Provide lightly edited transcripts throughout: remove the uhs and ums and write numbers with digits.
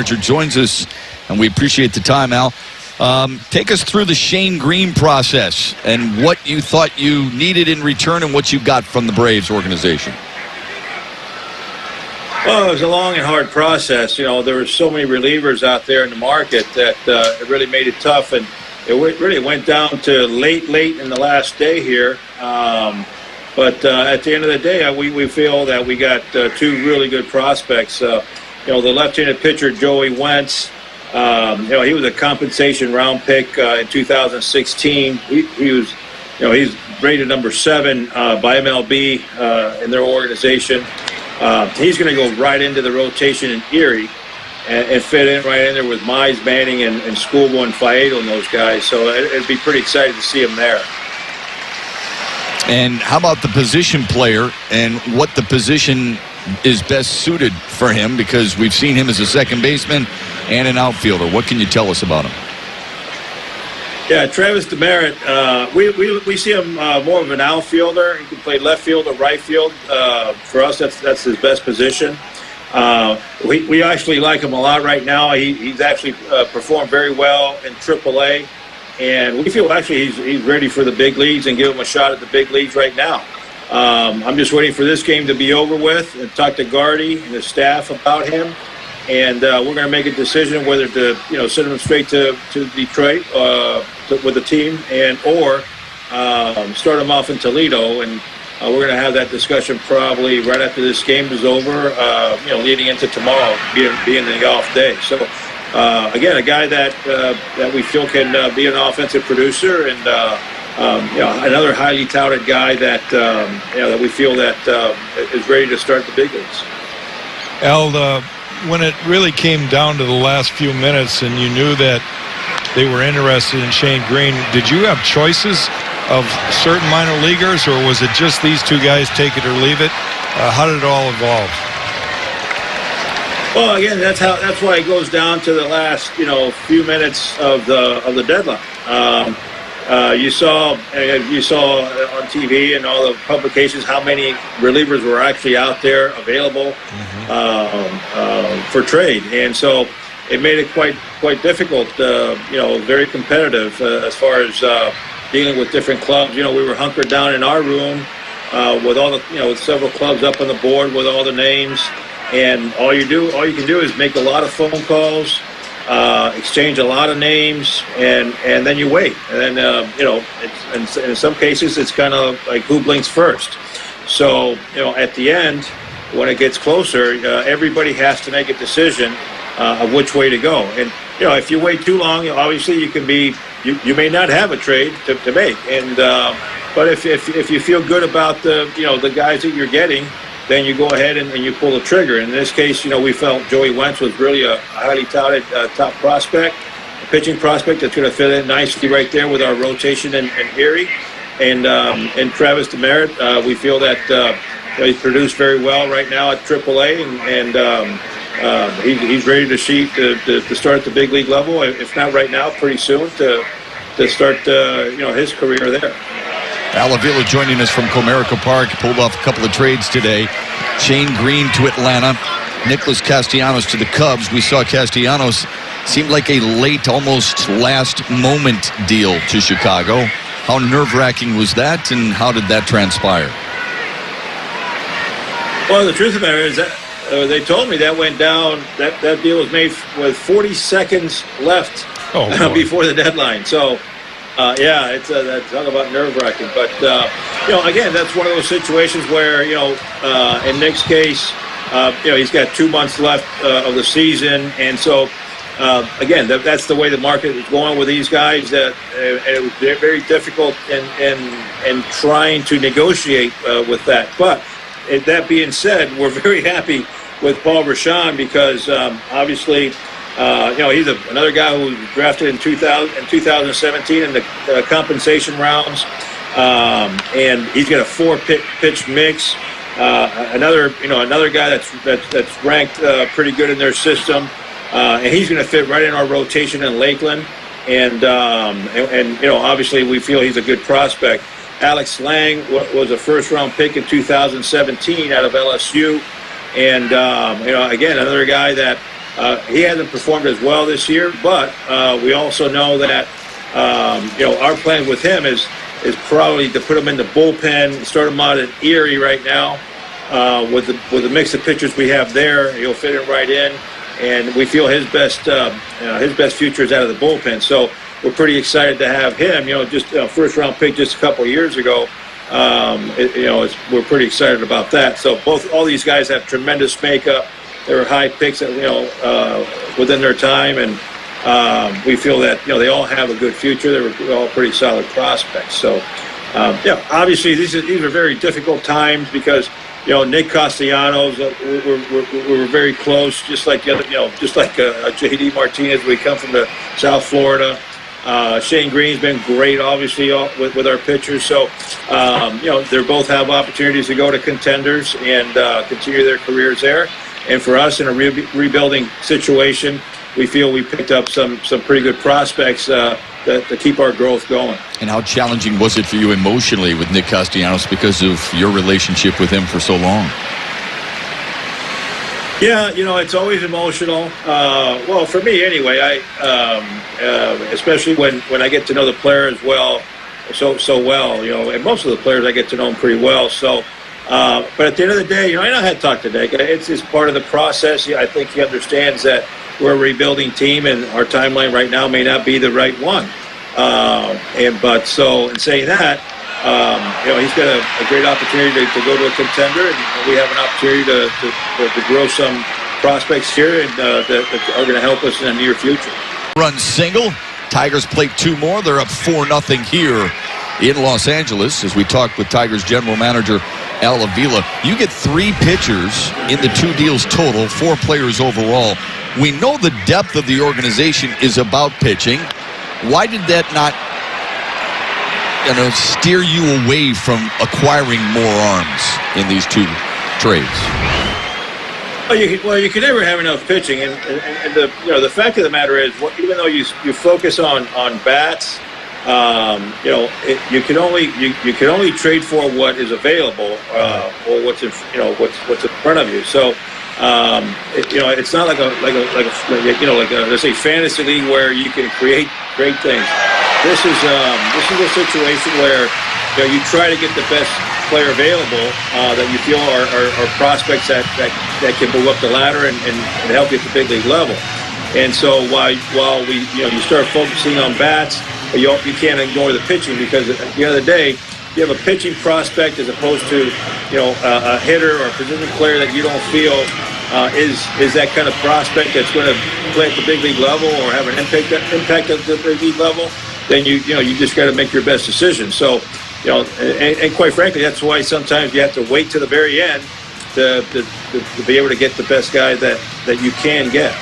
manager, joins us, and we appreciate the time, Al. Take us through the Shane Green process and what you thought you needed in return and what you got from the Braves organization. Well, it was a long and hard process. There were so many relievers out there in the market that it really made it tough, and it really went down to late in the last day here. But at the end of the day, we feel that we got two really good prospects. The left-handed pitcher Joey Wentz. He was a compensation round pick in 2016. He was, he's rated number 7 by MLB in their organization. He's going to go right into the rotation in Erie and fit in right in there with Mize, Manning, and Schoolboy and Faedo and those guys. So it'd be pretty exciting to see him there. And how about the position player and what the position is best suited for him? Because we've seen him as a second baseman and an outfielder. What can you tell us about him? Yeah, Travis Demeritte, we see him more of an outfielder. He can play left field or right field. For us, that's his best position. We actually like him a lot right now. He's actually performed very well in AAA. And we feel actually he's ready for the big leagues and give him a shot at the big leagues right now. I'm just waiting for this game to be over with and talk to Gardy and the staff about him. And we're going to make a decision whether to, send him straight to Detroit with the team or start him off in Toledo. And we're going to have that discussion probably right after this game is over, leading into tomorrow, being the off day. So, again, a guy that we feel can be an offensive producer and, another highly touted guy that, that we feel that is ready to start the big leagues. Al, when it really came down to the last few minutes and you knew that they were interested in Shane Green, did you have choices of certain minor leaguers, or was it just these two guys, take it or leave it? How did it all evolve? Well, again, that's why it goes down to the last, few minutes of the deadline. You saw on TV and all the publications how many relievers were actually out there available for trade, and so it made it quite difficult. Very competitive as far as dealing with different clubs. We were hunkered down in our room with all the with several clubs up on the board with all the names, and all you can do is make a lot of phone calls. Exchange a lot of names, and then you wait. And then, in some cases, it's kind of like who blinks first. So, at the end, when it gets closer, everybody has to make a decision of which way to go. And, if you wait too long, obviously you may not have a trade to make. And but if you feel good about the guys that you're getting, then you go ahead and you pull the trigger. In this case, we felt Joey Wentz was really a highly touted top prospect, a pitching prospect that's going to fit in nicely right there with our rotation in Erie. And Travis Demeritte, we feel that he's produced very well right now at AAA, and he's ready to start at the big league level, if not right now, pretty soon to start his career there. Al Avila joining us from Comerica Park. Pulled off a couple of trades today. Shane Green to Atlanta. Nicholas Castellanos to the Cubs. We saw Castellanos seemed like a late, almost last-moment deal to Chicago. How nerve-wracking was that, and how did that transpire? Well, the truth of the matter is that they told me that went down. That deal was made with 40 seconds left before the deadline. So. It's talk about nerve-wracking. But, again, that's one of those situations where, in Nick's case, he's got 2 months left of the season. And so, again, that's the way the market is going with these guys. That it was very difficult in trying to negotiate with that. But that being said, we're very happy with Paul Rashan because, obviously, he's another guy who was drafted in 2017 in the compensation rounds, and he's got a 4-pitch mix. Another guy that's ranked pretty good in their system, and he's going to fit right in our rotation in Lakeland. And obviously we feel he's a good prospect. Alex Lang was a first-round pick in 2017 out of LSU, and again another guy that he hasn't performed as well this year, but we also know that our plan with him is probably to put him in the bullpen, start him out at Erie right now. With the mix of pitchers we have there, he'll fit in right in, and we feel his best future is out of the bullpen. So we're pretty excited to have him. Just a first-round pick just a couple of years ago. We're pretty excited about that. So all these guys have tremendous makeup. They were high picks, within their time, and we feel that they all have a good future. They were all pretty solid prospects. So obviously these are very difficult times because Nick Castellanos, we're very close, just like the other, just like J.D. Martinez. We come from the South Florida. Shane Green's been great, obviously, with our pitchers. So, they both have opportunities to go to contenders and continue their careers there. And for us, in a rebuilding situation, we feel we picked up some pretty good prospects to keep our growth going. And how challenging was it for you emotionally with Nick Castellanos because of your relationship with him for so long? Yeah, it's always emotional. Well, for me anyway, especially when I get to know the player as well, so well, and most of the players I get to know them pretty well. So, but at the end of the day, I know how to talk to Nick. It's part of the process. I think he understands that we're a rebuilding team, and our timeline right now may not be the right one. In saying that, he's got a great opportunity to go to a contender, and we have an opportunity to grow some prospects here and that are going to help us in the near future. Run single. Tigers play 2 more. They're up 4-0 here in Los Angeles as we talk with Tigers general manager Al Avila. You get 3 pitchers in the 2 deals total, 4 players overall. We know the depth of the organization is about pitching. Why did that not steer you away from acquiring more arms in these 2 trades? Well, you can never have enough pitching, and the fact of the matter is, even though you focus on bats, you can only trade for what is available or what's in front of you. So it's not like a let's say fantasy league where you can create great things. This is a situation where you try to get the best player available that you feel are prospects that can move up the ladder and help you at the big league level. And so while you start focusing on bats, you can't ignore the pitching, because at the end of the day, you have a pitching prospect as opposed to a hitter or a position player that you don't feel is that kind of prospect that's going to play at the big league level or have an impact at the big league level. Then you just got to make your best decision. So and quite frankly, that's why sometimes you have to wait to the very end to be able to get the best guy that you can get.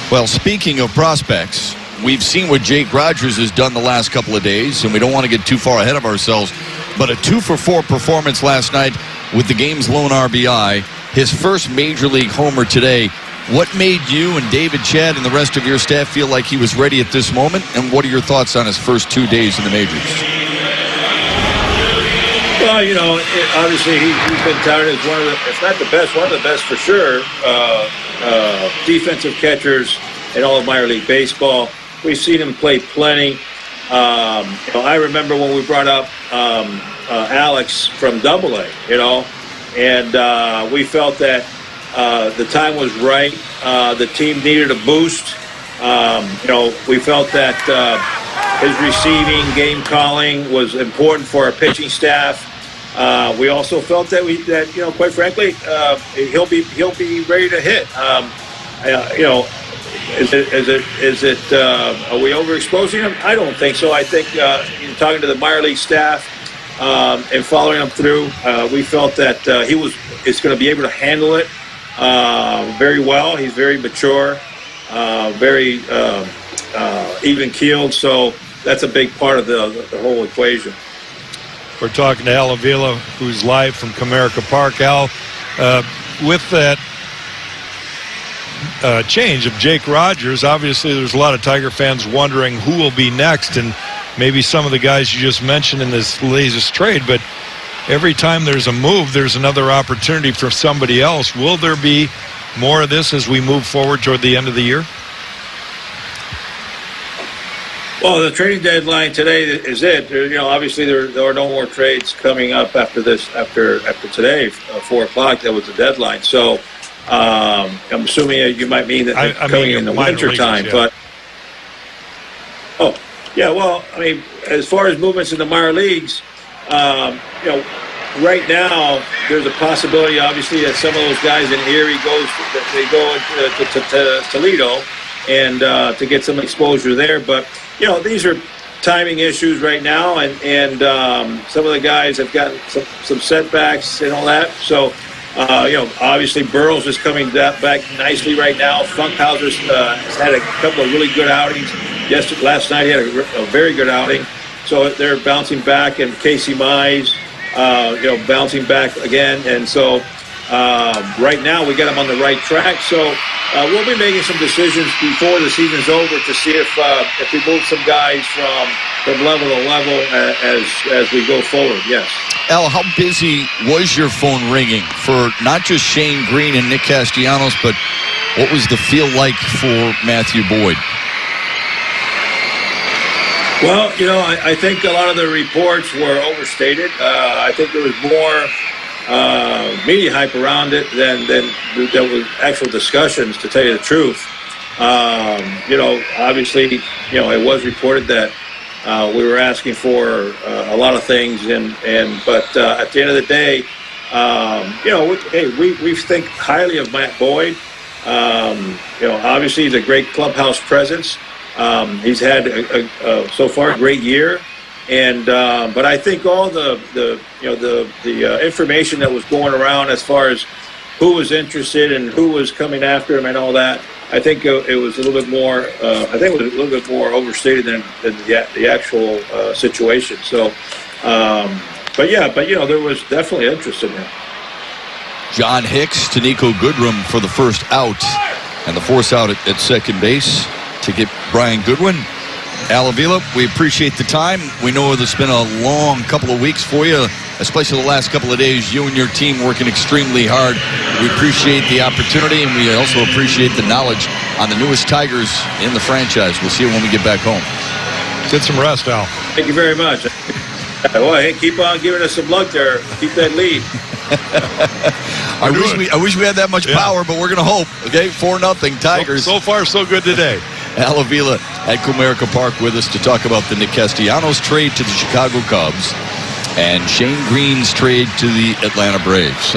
Well, speaking of prospects, we've seen what Jake Rogers has done the last couple of days, and we don't want to get too far ahead of ourselves, but a 2-for-4 performance last night with the game's lone RBI, his first major league homer today. What made you and David, Chad, and the rest of your staff feel like he was ready at this moment, and what are your thoughts on his first 2 days in the majors? Well, obviously he's been touted as one of the, if not the best, one of the best for sure, defensive catchers in all of minor league baseball. We've seen him play plenty. I remember when we brought up Alex from AA, and we felt that the time was right. The team needed a boost. We felt that his receiving, game calling was important for our pitching staff. We also felt that quite frankly, he'll be ready to hit. Is it? Are we overexposing him? I don't think so. I think in talking to the minor league staff and following him through, we felt that is going to be able to handle it very well. He's very mature, very even keeled. So that's a big part of the whole equation. We're talking to Al Avila, who's live from Comerica Park. Al, with that change of Jake Rogers, obviously there's a lot of Tiger fans wondering who will be next, and maybe some of the guys you just mentioned in this latest trade, but every time there's a move, there's another opportunity for somebody else. Will there be more of this as we move forward toward the end of the year? Well, the trading deadline today is it. Obviously there are no more trades coming up after this. After today, 4 o'clock. That was the deadline. So I'm assuming you might mean that coming in the winter time. Yeah. But well, I mean, as far as movements in the minor leagues, right now there's a possibility, obviously, that some of those guys in Erie go to Toledo and to get some exposure there, but. These are timing issues right now, and some of the guys have gotten some setbacks and all that. So, obviously Burrows is coming back nicely right now. Funkhauser has had a couple of really good outings. Last night he had a very good outing. So they're bouncing back, and Casey Mize, bouncing back again. And so right now we got them on the right track. So we'll be making some decisions before the season's over to see if we move some guys from level to level as we go forward. Yes. Al, how busy was your phone ringing for not just Shane Green and Nick Castellanos, but what was the feel like for Matthew Boyd? Well, I think a lot of the reports were overstated. I think there was more media hype around it than there was actual discussions, to tell you the truth. Obviously, it was reported that we were asking for a lot of things, but at the end of the day, we think highly of Matt Boyd. Obviously he's a great clubhouse presence. He's had so far a great year. But I think all the information that was going around as far as who was interested and who was coming after him and all that, I think it was a little bit more. I think it was a little bit more overstated than the actual situation. So, but there was definitely interest in him. John Hicks to Nico Goodrum for the first out, and the force out at second base to get Brian Goodwin. Al Avila, we appreciate the time. We know it's been a long couple of weeks for you, especially the last couple of days. You and your team working extremely hard. We appreciate the opportunity, and we also appreciate the knowledge on the newest Tigers in the franchise. We'll see you when we get back home. Get some rest, Al. Thank you very much. Well, hey, keep on giving us some luck there. Keep that lead. I wish we had that much power, but we're going to hope. Okay, 4-0 Tigers. So far, so good today. Al Avila at Comerica Park with us to talk about the Nick Castellanos trade to the Chicago Cubs and Shane Green's trade to the Atlanta Braves.